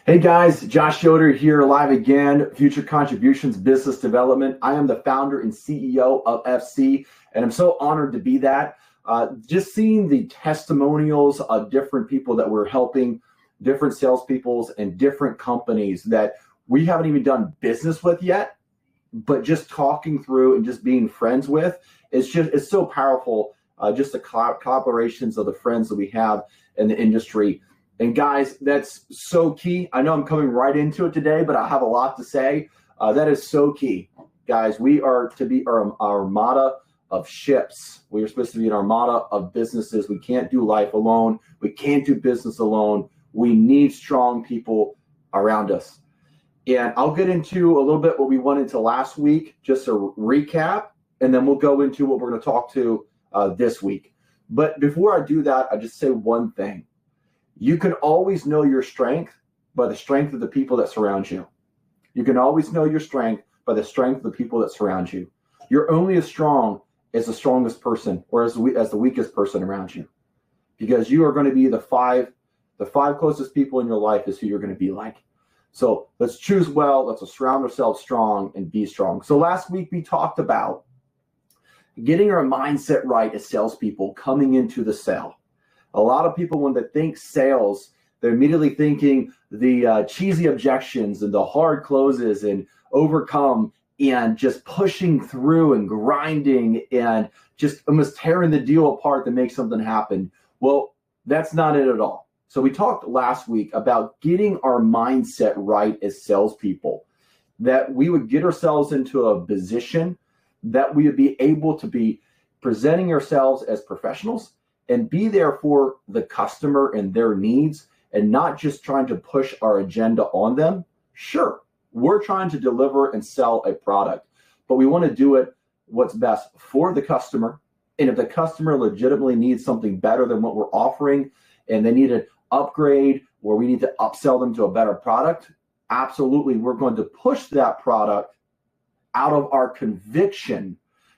Hey guys, Josh Yoder here live again, Future Contributions Business Development. I am the founder and CEO of FC, and I'm so honored to be that. Just seeing the testimonials of different people that we're helping, different salespeople and different companies that we haven't even done business with yet, but just talking through and just being friends with, it's so powerful. Just the collaborations of the friends that we have in the industry. And guys, that's so key. I know I'm coming right into it today, but I have a lot to say. That is so key. Guys, we are to be our armada of ships. We are supposed to be an armada of businesses. We can't do life alone. We can't do business alone. We need strong people around us. And I'll get into a little bit what we went into last week, just a recap, and then we'll go into what we're going to talk to this week. But before I do that, I just say one thing. You can always know your strength by the strength of the people that surround you. You can always know your strength by the strength of the people that surround you. You're only as strong as the strongest person or as the weakest person around you, because you are going to be the five closest people in your life is who you're going to be like. So let's choose well. Let's surround ourselves strong and be strong. So last week we talked about getting our mindset right as salespeople coming into the sale. A lot of people, when they think sales, they're immediately thinking the cheesy objections and the hard closes and overcome and just pushing through and grinding and just almost tearing the deal apart to make something happen. Well, that's not it at all. So we talked last week about getting our mindset right as salespeople, that we would get ourselves into a position that we would be able to be presenting ourselves as professionals and be there for the customer and their needs and not just trying to push our agenda on them. Sure, we're trying to deliver and sell a product, but we want to do it what's best for the customer. And if the customer legitimately needs something better than what we're offering and they need an upgrade or we need to upsell them to a better product, absolutely, we're going to push that product out of our conviction,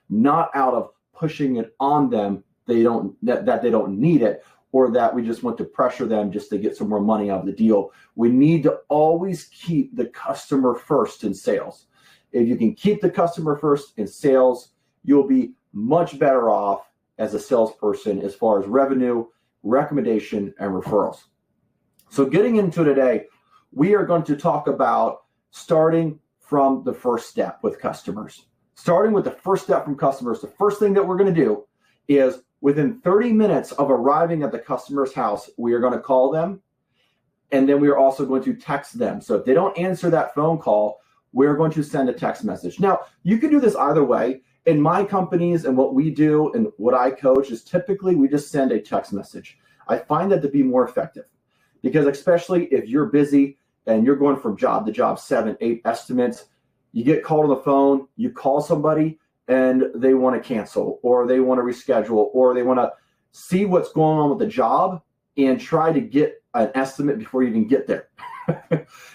not out of pushing it on them that they don't need it, or that we just want to pressure them just to get some more money out of the deal. We need to always keep the customer first in sales. If you can keep the customer first in sales, you'll be much better off as a salesperson as far as revenue, recommendation, and referrals. So getting into today, we are going to talk about starting from the first step with customers. Starting with the first step from customers, the first thing that we're going to do is within 30 minutes of arriving at the customer's house, we are going to call them, and then we are also going to text them. So if they don't answer that phone call, we're going to send a text message. Now, you can do this either way. In my companies and what we do and what I coach is typically we just send a text message. I find that to be more effective because especially if you're busy and you're going from job to job, 7, 8 estimates, you get called on the phone, you call somebody, and they want to cancel or they want to reschedule or they want to see what's going on with the job and try to get an estimate before you even get there.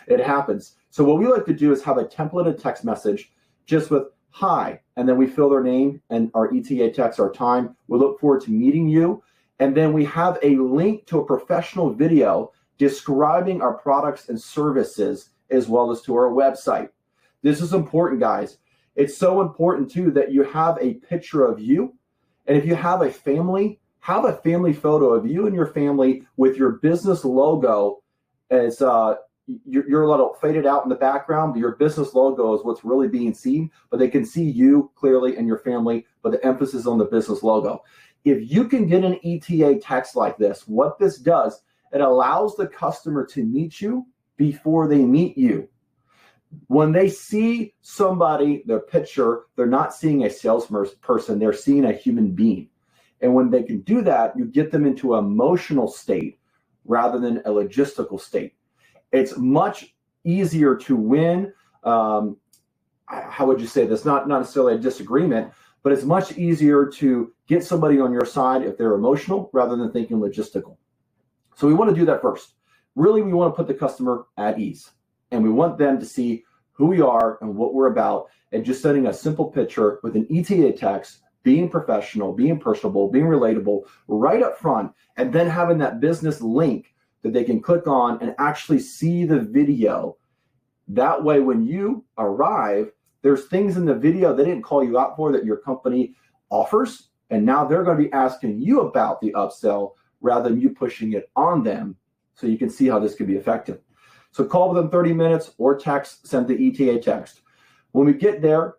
It happens. So what we like to do is have a templated text message just with hi, and then we fill their name and our ETA text, our time. We look forward to meeting you. And then we have a link to a professional video describing our products and services as well as to our website. This is important, guys. It's so important, too, that you have a picture of you. And if you have a family photo of you and your family with your business logo as you're a little faded out in the background, but your business logo is what's really being seen. But they can see you clearly and your family, but the emphasis on the business logo. If you can get an ETA text like this, what this does, it allows the customer to meet you before they meet you. When they see somebody, their picture, they're not seeing a salesperson, they're seeing a human being. And when they can do that, you get them into an emotional state rather than a logistical state. It's much easier to win. How would you say this? Not necessarily a disagreement, but it's much easier to get somebody on your side if they're emotional rather than thinking logistical. So we want to do that first. Really, we want to put the customer at ease. And we want them to see who we are and what we're about, and just sending a simple picture with an ETA text, being professional, being personable, being relatable right up front, and then having that business link that they can click on and actually see the video. That way, when you arrive, there's things in the video they didn't call you out for that your company offers. And now they're going to be asking you about the upsell rather than you pushing it on them. So you can see how this could be effective. So call within 30 minutes or text, send the ETA text. When we get there,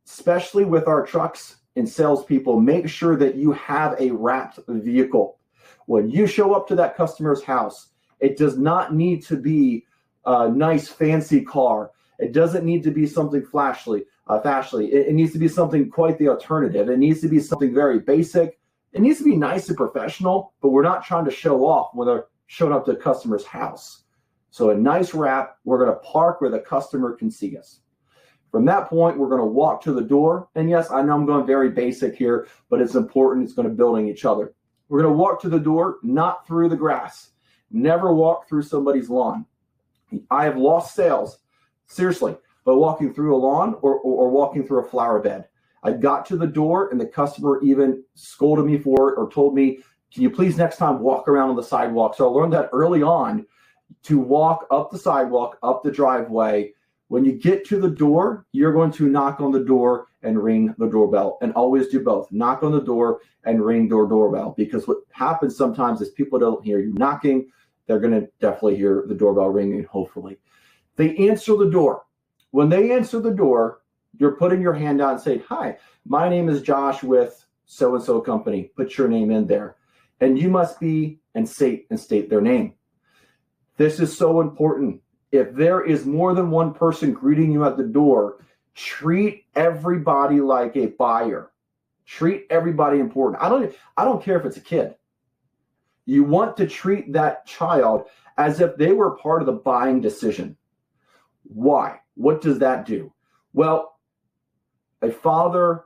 especially with our trucks and salespeople, make sure that you have a wrapped vehicle. When you show up to that customer's house, it does not need to be a nice fancy car. It doesn't need to be something flashy. It needs to be something quite the alternative. It needs to be something very basic. It needs to be nice and professional, but we're not trying to show off when they're showing up to the customer's house. So a nice wrap, we're going to park where the customer can see us. From that point, we're going to walk to the door. And yes, I know I'm going very basic here, but it's important. It's going to build on each other. We're going to walk to the door, not through the grass. Never walk through somebody's lawn. I have lost sales, seriously, by walking through a lawn or walking through a flower bed. I got to the door and the customer even scolded me for it or told me, can you please next time walk around on the sidewalk? So I learned that early on to walk up the sidewalk, up the driveway. When you get to the door, you're going to knock on the door and ring the doorbell, and always do both. Knock on the door and ring the doorbell, because what happens sometimes is people don't hear you knocking. They're going to definitely hear the doorbell ringing, hopefully. They answer the door. When they answer the door, you're putting your hand out and saying, hi, my name is Josh with so-and-so company. Put your name in there. And you must be and state their name. This is so important. If there is more than one person greeting you at the door, treat everybody like a buyer. Treat everybody important. I don't care if it's a kid. You want to treat that child as if they were part of the buying decision. Why? What does that do? Well, a father,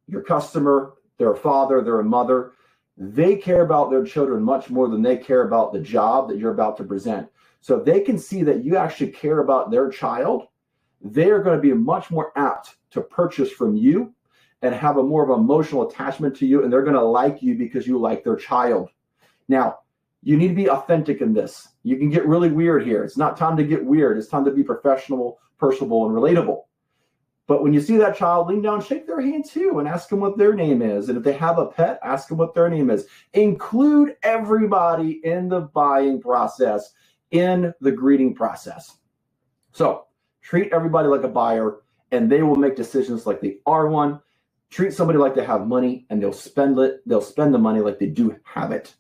your customer, they're a father, they're a mother. They care about their children much more than they care about the job that you're about to present. So if they can see that you actually care about their child, they are going to be much more apt to purchase from you and have a more of an emotional attachment to you, and they're going to like you because you like their child. Now, you need to be authentic in this. You can get really weird here. It's not time to get weird. It's time to be professional, personable, and relatable. But when you see that child, lean down, shake their hand too, and ask them what their name is. And if they have a pet, ask them what their name is. Include everybody in the buying process, in the greeting process. So treat everybody like a buyer, and they will make decisions like they are one. Treat somebody like they have money, and they'll spend it. They'll spend the money like they do have it.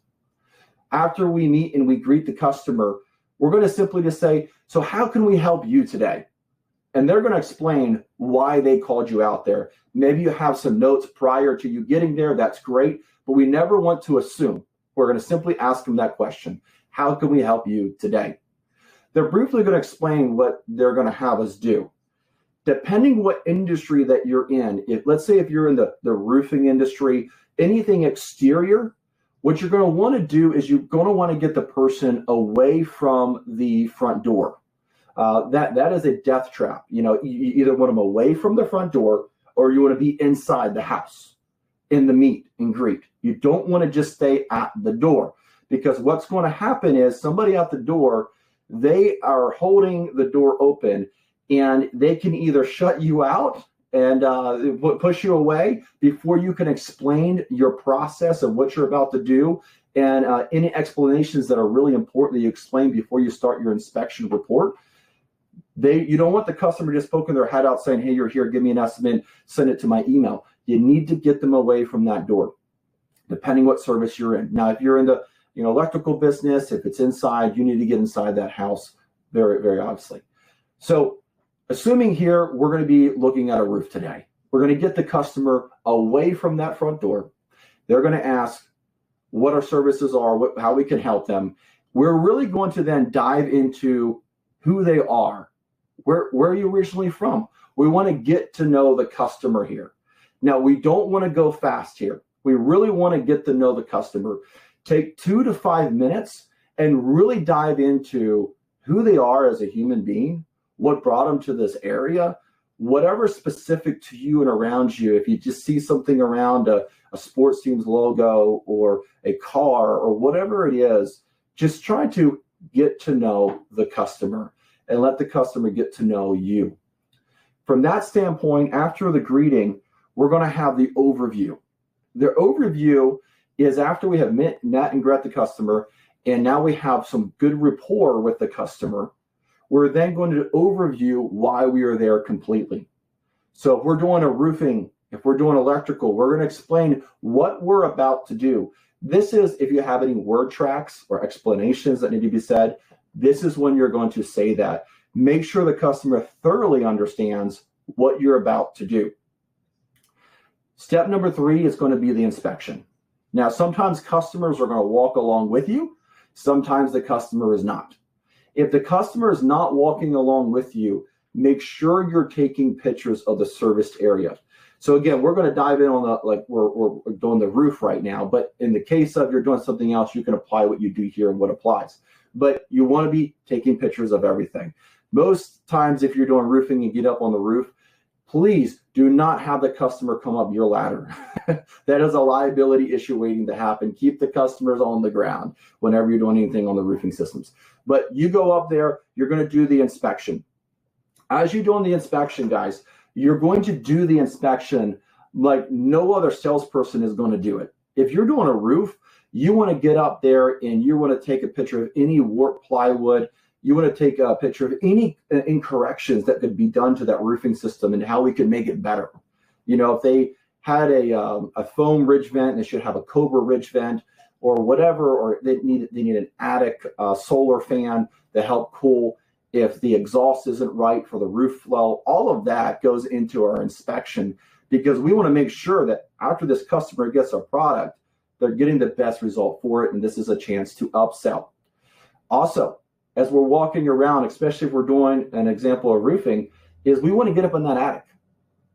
After we meet and we greet the customer, we're going to simply just say, so how can we help you today? And they're going to explain why they called you out there. Maybe you have some notes prior to you getting there. That's great. But we never want to assume. We're going to simply ask them that question. How can we help you today? They're briefly going to explain what they're going to have us do. Depending what industry that you're in, let's say if you're in the roofing industry, anything exterior, what you're going to want to do is you're going to want to get the person away from the front door. That is a death trap. You either want them away from the front door or you want to be inside the house in the meet and greet. You don't want to just stay at the door, because what's going to happen is somebody at the door, they are holding the door open, and they can either shut you out and push you away before you can explain your process of what you're about to do. And any explanations that are really important that you explain before you start your inspection report. You don't want the customer just poking their head out saying, hey, you're here, give me an estimate, send it to my email. You need to get them away from that door, depending what service you're in. Now, if you're in the electrical business, if it's inside, you need to get inside that house very, very obviously. So assuming here we're going to be looking at a roof today, we're going to get the customer away from that front door. They're going to ask what our services are, how we can help them. We're really going to then dive into who they are. Where are you originally from? We want to get to know the customer here. Now, we don't want to go fast here. We really want to get to know the customer. Take 2 to 5 minutes and really dive into who they are as a human being, what brought them to this area, whatever specific to you and around you. If you just see something around a sports team's logo or a car or whatever it is, just try to get to know the customer and let the customer get to know you. From that standpoint, after the greeting, we're going to have the overview. The overview is after we have met and greet the customer, and now we have some good rapport with the customer. We're then going to overview why we are there completely. So if we're doing a roofing, if we're doing electrical, we're going to explain what we're about to do. This is, if you have any word tracks or explanations that need to be said, this is when you're going to say that. Make sure the customer thoroughly understands what you're about to do. Step number 3 is going to be the inspection. Now, sometimes customers are going to walk along with you. Sometimes the customer is not. If the customer is not walking along with you, make sure you're taking pictures of the serviced area. So again, we're going to dive in on the, we're doing the roof right now, but in the case of you're doing something else, you can apply what you do here and what applies. But you want to be taking pictures of everything. Most times if you're doing roofing and get up on the roof, please do not have the customer come up your ladder. That is a liability issue waiting to happen. Keep the customers on the ground whenever you're doing anything on the roofing systems. But you go up there, you're going to do the inspection. As you're doing the inspection, guys, you're going to do the inspection like no other salesperson is going to do it. If you're doing a roof, you want to get up there and you want to take a picture of any warped plywood. You want to take a picture of any incorrections that could be done to that roofing system and how we can make it better. You know, if they had a foam ridge vent, they should have a Cobra ridge vent or whatever, or they need an attic solar fan to help cool. If the exhaust isn't right for the roof flow, all of that goes into our inspection because we want to make sure that after this customer gets our product, they're getting the best result for it, and this is a chance to upsell. Also, as we're walking around, especially if we're doing an example of roofing, is we want to get up in that attic.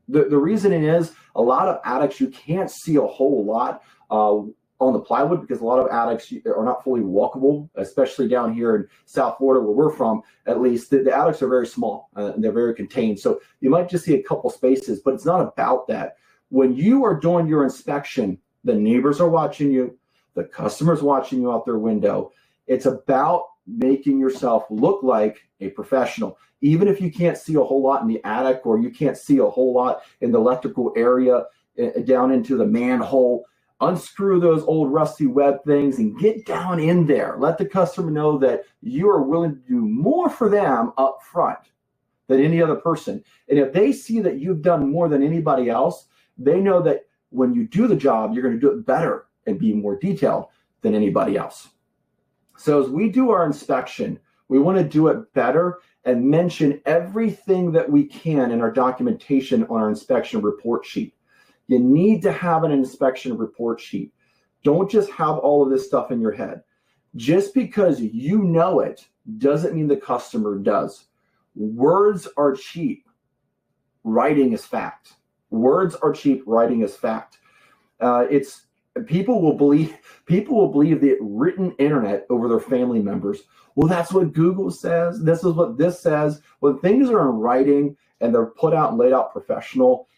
The reason is a lot of attics, you can't see a whole lot on the plywood because a lot of attics are not fully walkable, especially down here in South Florida where we're from. At least the attics are very small. They're very contained. So you might just see a couple spaces, but it's not about that. When you are doing your inspection, the neighbors are watching you, the customer's watching you out their window. It's about making yourself look like a professional. Even if you can't see a whole lot in the attic or you can't see a whole lot in the electrical area down into the manhole, unscrew those old rusty web things and get down in there. Let the customer know that you are willing to do more for them up front than any other person. And if they see that you've done more than anybody else, they know that when you do the job, you're going to do it better and be more detailed than anybody else. So as we do our inspection, we want to do it better and mention everything that we can in our documentation on our inspection report sheet. You need to have an inspection report sheet. Don't just have all of this stuff in your head. Just because you know it doesn't mean the customer does. Words are cheap. Writing is fact. Words are cheap. Writing is fact. People will believe the written internet over their family members. Well, that's what Google says. This is what this says. When things are in writing and they're put out and laid out professional,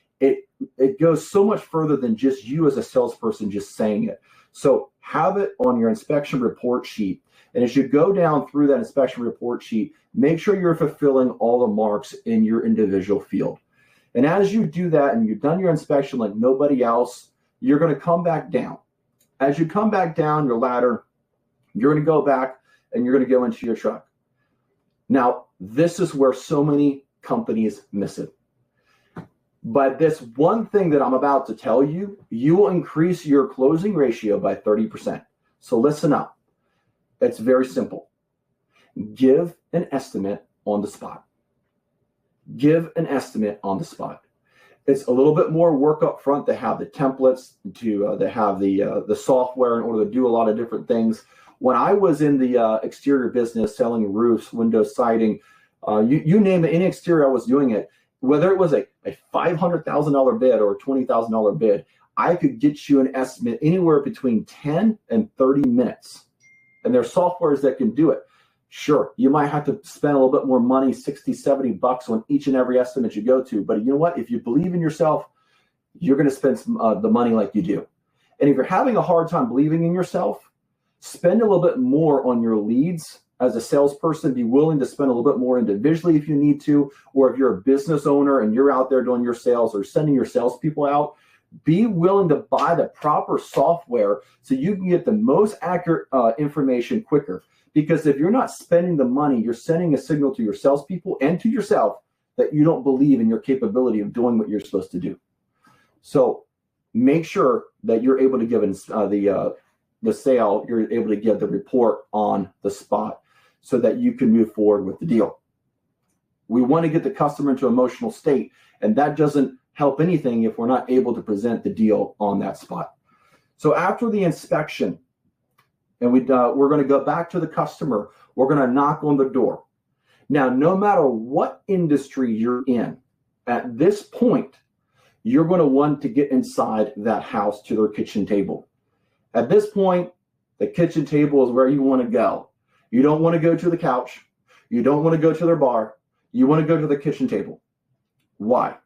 it goes so much further than just you as a salesperson just saying it. So have it on your inspection report sheet. And as you go down through that inspection report sheet, make sure you're fulfilling all the marks in your individual field. And as you do that and you've done your inspection like nobody else, you're going to come back down. As you come back down your ladder, you're going to go back and you're going to go into your truck. Now, this is where so many companies miss it. But this one thing that I'm about to tell you, you will increase your closing ratio by 30%. So listen up. It's very simple. Give an estimate on the spot. Give an estimate on the spot. It's a little bit more work up front to have the templates, to have the software in order to do a lot of different things. When I was in the exterior business selling roofs, windows, siding, you name it, any exterior I was doing it, whether it was a $500,000 bid or a $20,000 bid, I could get you an estimate anywhere between 10 and 30 minutes. And there's softwares that can do it. Sure, you might have to spend a little bit more money, 60, 70 bucks on each and every estimate you go to. But you know what? If you believe in yourself, you're going to spend the money like you do. And if you're having a hard time believing in yourself, spend a little bit more on your leads as a salesperson, be willing to spend a little bit more individually if you need to, or if you're a business owner and you're out there doing your sales or sending your salespeople out, be willing to buy the proper software so you can get the most accurate information quicker. Because if you're not spending the money, you're sending a signal to your salespeople and to yourself that you don't believe in your capability of doing what you're supposed to do. So make sure that you're able to give the sale, you're able to give the report on the spot so that you can move forward with the deal. We want to get the customer into an emotional state, and that doesn't help anything if we're not able to present the deal on that spot. So after the inspection, and we're going to go back to the customer, we're going to knock on the door. Now, no matter what industry you're in, at this point, you're going to want to get inside that house to their kitchen table. At this point, the kitchen table is where you want to go. You don't want to go to the couch. You don't want to go to their bar. You want to go to the kitchen table. Why?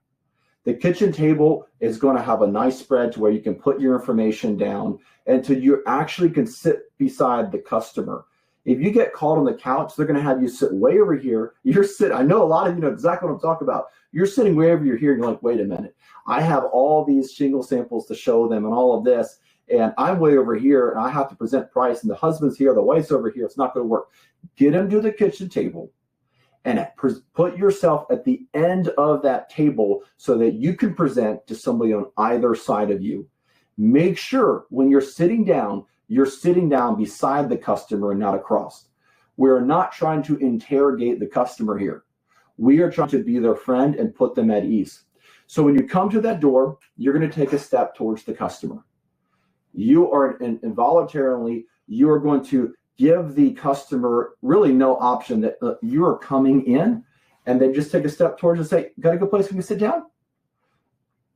The kitchen table is going to have a nice spread to where you can put your information down until you actually can sit beside the customer. If you get called on the couch, they're going to have you sit way over here. I know a lot of you know exactly what I'm talking about. You're sitting way over here and you're like, wait a minute. I have all these shingle samples to show them and all of this, and I'm way over here and I have to present price, and the husband's here, the wife's over here. It's not going to work. Get them to the kitchen table and put yourself at the end of that table so that you can present to somebody on either side of you. Make sure when you're sitting down beside the customer and not across. We're not trying to interrogate the customer here. We are trying to be their friend and put them at ease. So when you come to that door, you're going to take a step towards the customer. You are involuntarily, you are going to give the customer really no option that you are coming in, and then just take a step towards and say, got a good place we can sit down?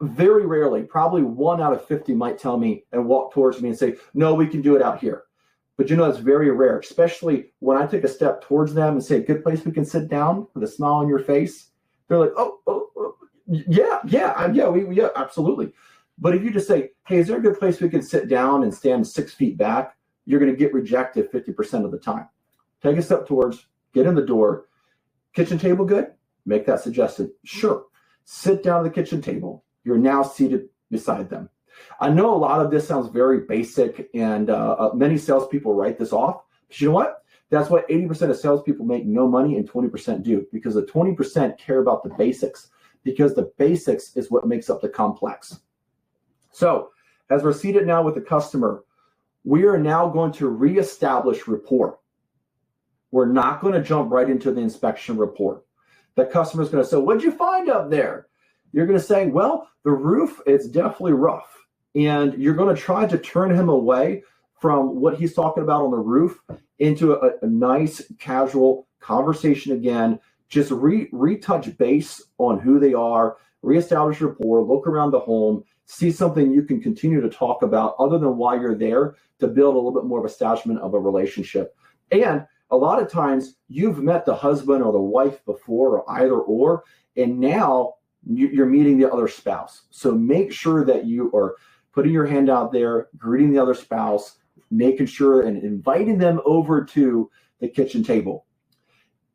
Very rarely, probably 1 out of 50 might tell me and walk towards me and say, no, we can do it out here. But you know, it's very rare, especially when I take a step towards them and say, good place we can sit down with a smile on your face. They're like, yeah, absolutely. But if you just say, hey, is there a good place we can sit down and stand 6 feet back? You're going to get rejected 50% of the time. Take a step towards, get in the door. Kitchen table good? Make that suggestion. Sure. Sit down at the kitchen table. You're now seated beside them. I know a lot of this sounds very basic, and many salespeople write this off. But you know what? That's why 80% of salespeople make no money and 20% do, because the 20% care about the basics, because the basics is what makes up the complex. So as we're seated now with the customer, we are now going to reestablish rapport. We're not going to jump right into the inspection report. The customer's going to say, what'd you find up there? You're going to say, well, the roof is definitely rough. And you're going to try to turn him away from what he's talking about on the roof into a nice, casual conversation again. Just retouch base on who they are, reestablish rapport, look around the home, see something you can continue to talk about other than why you're there, to build a little bit more of establishment of a relationship. And a lot of times you've met the husband or the wife before, or either or, and now you're meeting the other spouse. So make sure that you are putting your hand out there, greeting the other spouse, making sure and inviting them over to the kitchen table.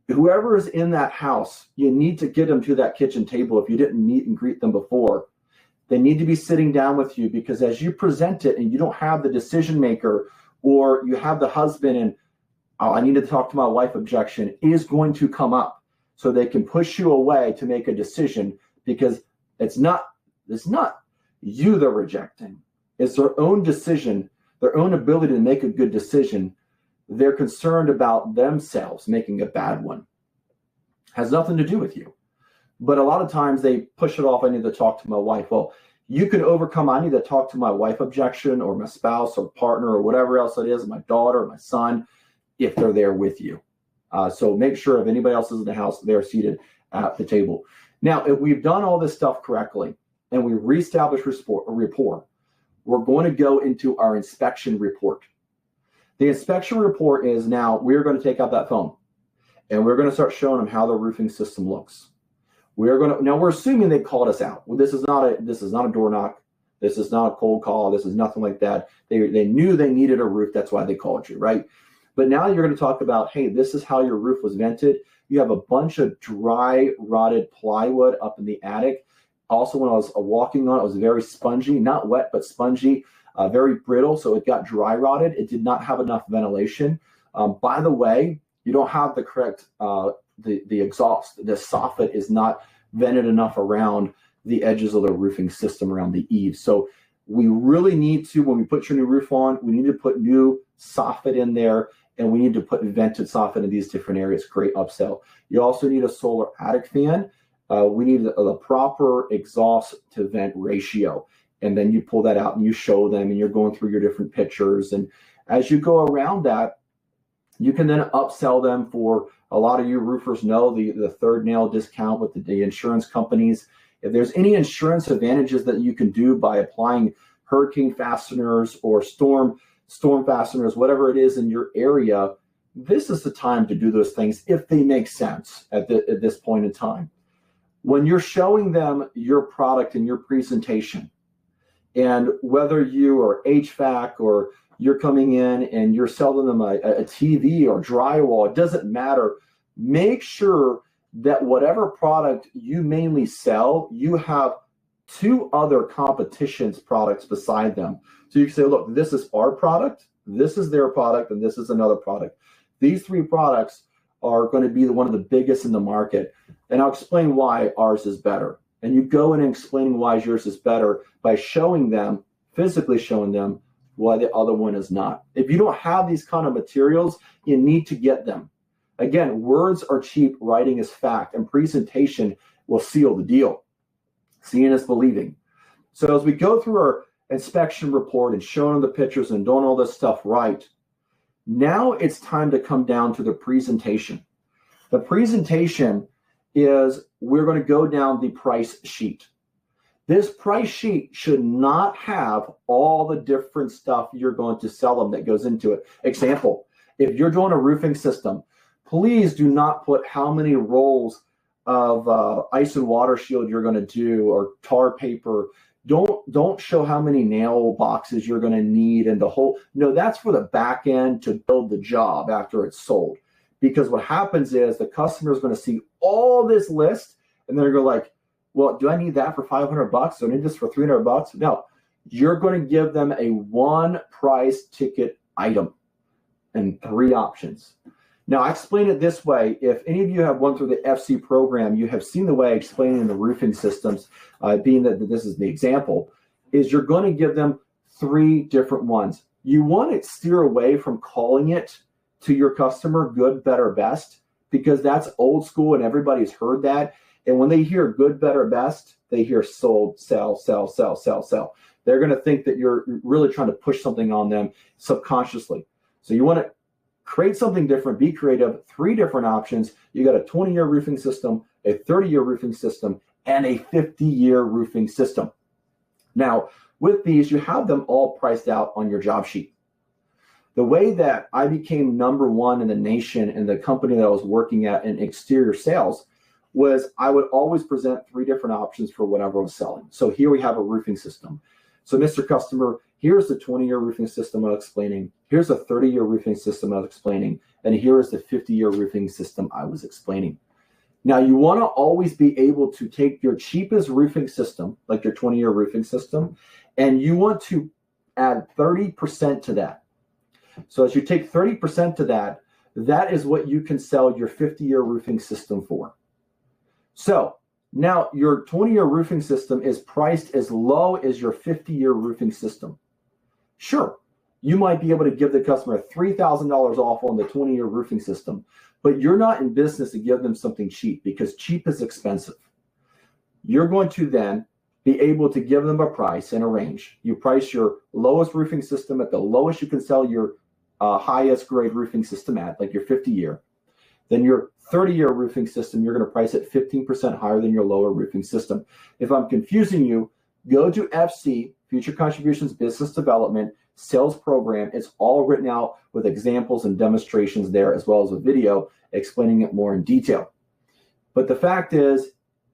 Whoever is in that house, you need to get them to that kitchen table if you didn't meet and greet them before. They need to be sitting down with you, because as you present it and you don't have the decision maker, or you have the husband and, oh, I need to talk to my wife objection is going to come up, so they can push you away to make a decision, because it's not you they're rejecting. It's their own decision, their own ability to make a good decision. They're concerned about themselves making a bad one. Has nothing to do with you. But a lot of times they push it off. I need to talk to my wife. Well, you can overcome, I need to talk to my wife objection, or my spouse or partner or whatever else it is, my daughter or my son, if they're there with you. So make sure if anybody else is in the house, they're seated at the table. Now, if we've done all this stuff correctly and we reestablish rapport, we're going to go into our inspection report. The inspection report is now we're going to take out that phone and we're going to start showing them how the roofing system looks. We're assuming they called us out. Well, this is not a door knock. This is not a cold call. This is nothing like that. They knew they needed a roof. That's why they called you, right? But now you're going to talk about, hey, this is how your roof was vented. You have a bunch of dry, rotted plywood up in the attic. Also, when I was walking on it, it was very spongy, not wet, but spongy, very brittle. So it got dry rotted. It did not have enough ventilation. By the way, you don't have the correct, the exhaust. The soffit is not vented enough around the edges of the roofing system around the eaves. So we really need to, when we put your new roof on, we need to put new soffit in there, and we need to put vented soffit in these different areas. Great upsell. You also need a solar attic fan. We need the proper exhaust to vent ratio. And then you pull that out and you show them, and you're going through your different pictures. And as you go around that, you can then upsell them for, a lot of you roofers know the third nail discount with the insurance companies. If there's any insurance advantages that you can do by applying hurricane fasteners or storm fasteners, whatever it is in your area, this is the time to do those things if they make sense at this point in time. When you're showing them your product and your presentation, and whether you are HVAC or you're coming in and you're selling them a TV or drywall, it doesn't matter. Make sure that whatever product you mainly sell, you have two other competition's products beside them. So you can say, look, this is our product, this is their product, and this is another product. These three products are going to be one of the biggest in the market. And I'll explain why ours is better. And you go in and explaining why yours is better by showing them, physically showing them why the other one is not. If you don't have these kind of materials, you need to get them. Again, words are cheap, writing is fact, and presentation will seal the deal. Seeing is believing. So as we go through our inspection report and showing the pictures and doing all this stuff right, now it's time to come down to the presentation. The presentation is, we're going to go down the price sheet. This price sheet should not have all the different stuff you're going to sell them that goes into it. Example, if you're doing a roofing system, please do not put how many rolls of ice and water shield you're going to do, or tar paper. Don't show how many nail boxes you're going to need and the whole. No, that's for the back end to build the job after it's sold. Because what happens is the customer is going to see all this list and they're going to go like, well, do I need that for $500? Do I need this for $300? No, you're going to give them a one price ticket item and three options. Now, I explain it this way. If any of you have went through the FC program, you have seen the way I explain in the roofing systems, being that this is the example, is you're going to give them three different ones. You want to steer away from calling it to your customer good, better, best, because that's old school and everybody's heard that. And when they hear good, better, best, they hear sold, sell, sell, sell, sell, sell. They're going to think that you're really trying to push something on them subconsciously. So you want to create something different, be creative, three different options. You got a 20-year roofing system, a 30-year roofing system, and a 50-year roofing system. Now, with these, you have them all priced out on your job sheet. The way that I became number one in the nation in the company that I was working at in exterior sales was I would always present three different options for whatever I was selling. So here we have a roofing system. So Mr. Customer, here's the 20-year roofing system I was explaining. Here's a 30-year roofing system I was explaining. And here is the 50-year roofing system I was explaining. Now, you want to always be able to take your cheapest roofing system, like your 20-year roofing system, and you want to add 30% to that. So as you take 30% to that, that is what you can sell your 50-year roofing system for. So now your 20-year roofing system is priced as low as your 50-year roofing system. Sure, you might be able to give the customer $3,000 off on the 20-year roofing system, but you're not in business to give them something cheap, because cheap is expensive. You're going to then be able to give them a price and a range. You price your lowest roofing system at the lowest you can sell your highest grade roofing system at, like your 50-year. Then your 30-year roofing system, you're going to price it 15% higher than your lower roofing system. If I'm confusing you, go to FC, Future Contributions Business Development Sales Program. It's all written out with examples and demonstrations there, as well as a video explaining it more in detail. But the fact is,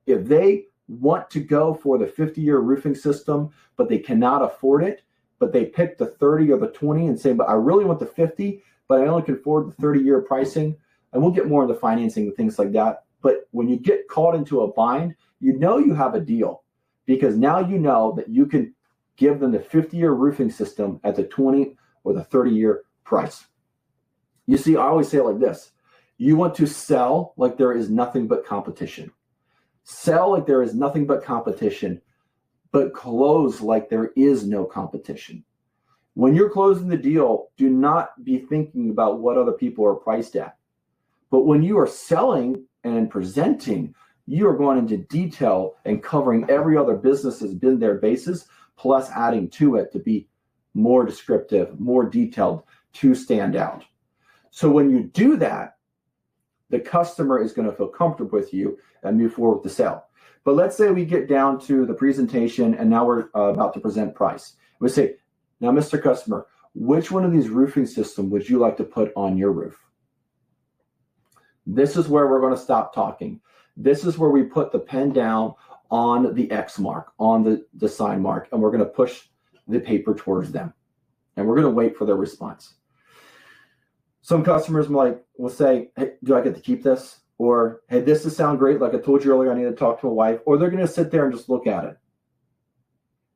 if they want to go for the 50-year roofing system, but they cannot afford it, but they pick the 30 or the 20 and say, but I really want the 50, but I only can afford the 30-year pricing. And we'll get more into financing and things like that. But when you get caught into a bind, you know you have a deal, because now you know that you can give them the 50-year roofing system at the 20 or the 30-year price. You see, I always say it like this. You want to sell like there is nothing but competition. Sell like there is nothing but competition, but close like there is no competition. When you're closing the deal, do not be thinking about what other people are priced at. But when you are selling and presenting, you are going into detail and covering every other business has been their basis, plus adding to it to be more descriptive, more detailed, to stand out. So when you do that, the customer is going to feel comfortable with you and move forward with the sale. But let's say we get down to the presentation and now we're about to present price. We say, now, Mr. Customer, which one of these roofing systems would you like to put on your roof? This is where we're going to stop talking. This is where we put the pen down on the X mark, on the sign mark, and we're going to push the paper towards them. And we're going to wait for their response. Some customers will say, hey, do I get to keep this? Or, hey, this does sound great. Like I told you earlier, I need to talk to my wife. Or they're going to sit there and just look at it.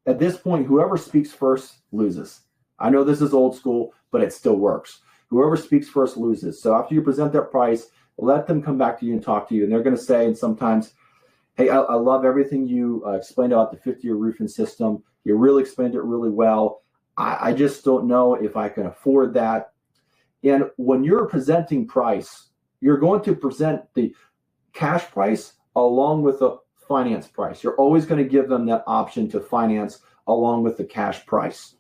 At this point, whoever speaks first loses. I know this is old school, but it still works. Whoever speaks first loses. So after you present that price, let them come back to you and talk to you. And they're going to say, and sometimes, hey, I love everything you explained about the 50-year roofing system. You really explained it really well. I just don't know if I can afford that. And when you're presenting price, you're going to present the cash price along with the finance price. You're always going to give them that option to finance along with the cash price.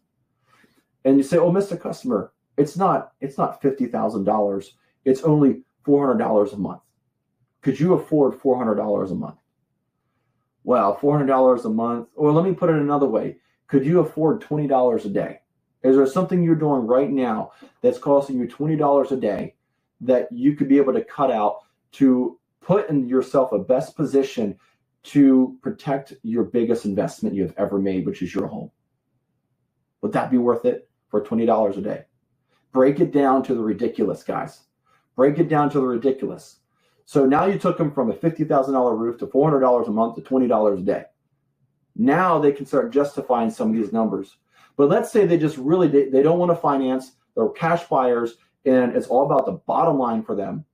And you say, oh, Mr. Customer, it's not $50,000. It's only $400 a month. Could you afford $400 a month? Well, $400 a month, or let me put it another way. Could you afford $20 a day? Is there something you're doing right now that's costing you $20 a day that you could be able to cut out to put in yourself a best position to protect your biggest investment you've ever made, which is your home? Would that be worth it for $20 a day? Break it down to the ridiculous, guys. Break it down to the ridiculous. So now you took them from a $50,000 roof to $400 a month to $20 a day. Now they can start justifying some of these numbers. But let's say they just really, they don't want to finance, they're cash buyers, and it's all about the bottom line for them.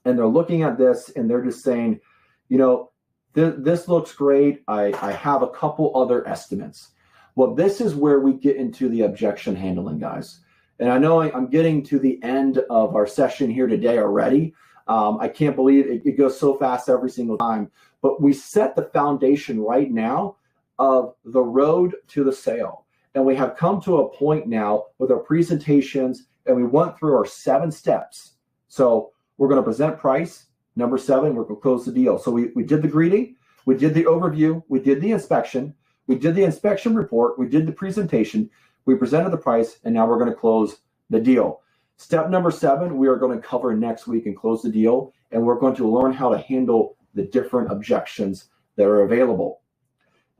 And they're looking at this and they're just saying, you know, this looks great. I have a couple other estimates. Well, this is where we get into the objection handling, guys. And I know I'm getting to the end of our session here today already. I can't believe it goes so fast every single time. But we set the foundation right now of the road to the sale. And we have come to a point now with our presentations, and we went through our 7 steps. So we're going to present price. Number 7, we're going to close the deal. So we did the greeting, we did the overview, we did the inspection, we did the inspection report, we did the presentation, we presented the price, and now we're going to close the deal. Step number 7, we are going to cover next week and close the deal, and we're going to learn how to handle the different objections that are available.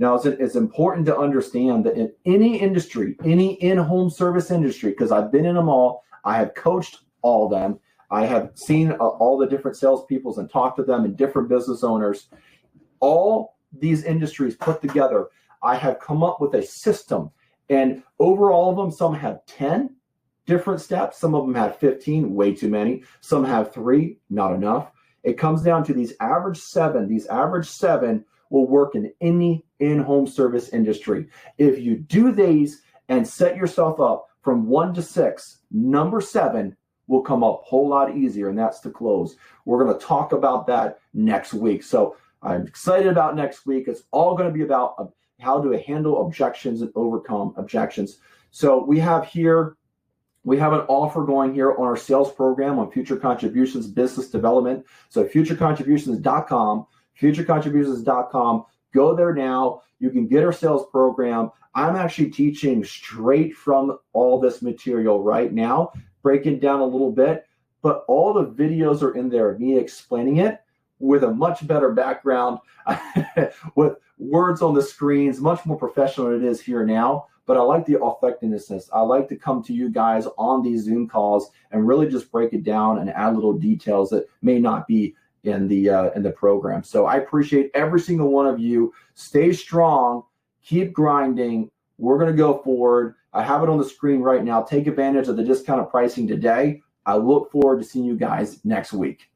Now, it's important to understand that in any industry, any in-home service industry, because I've been in them all, I have coached all of them, I have seen all the different salespeople and talked to them and different business owners. All these industries put together, I have come up with a system. And over all of them, some have 10 different steps. Some of them have 15, way too many. Some have 3, not enough. It comes down to these average 7. These average 7 will work in any in-home service industry. If you do these and set yourself up from 1 to 6, number 7 will come up a whole lot easier, and that's to close. We're going to talk about that next week. So I'm excited about next week. It's all going to be about how to handle objections and overcome objections. So we have an offer going here on our sales program on Future Contributions Business Development. So futurecontributions.com, futurecontributions.com. Go there now. You can get our sales program. I'm actually teaching straight from all this material right now, breaking down a little bit, but all the videos are in there, me explaining it with a much better background, with words on the screens, much more professional than it is here now. but I like the authenticness. I like to come to you guys on these Zoom calls and really just break it down and add little details that may not be in the program. So I appreciate every single one of you. Stay strong, keep grinding. We're going to go forward. I have it on the screen right now. Take advantage of the discounted pricing today. I look forward to seeing you guys next week.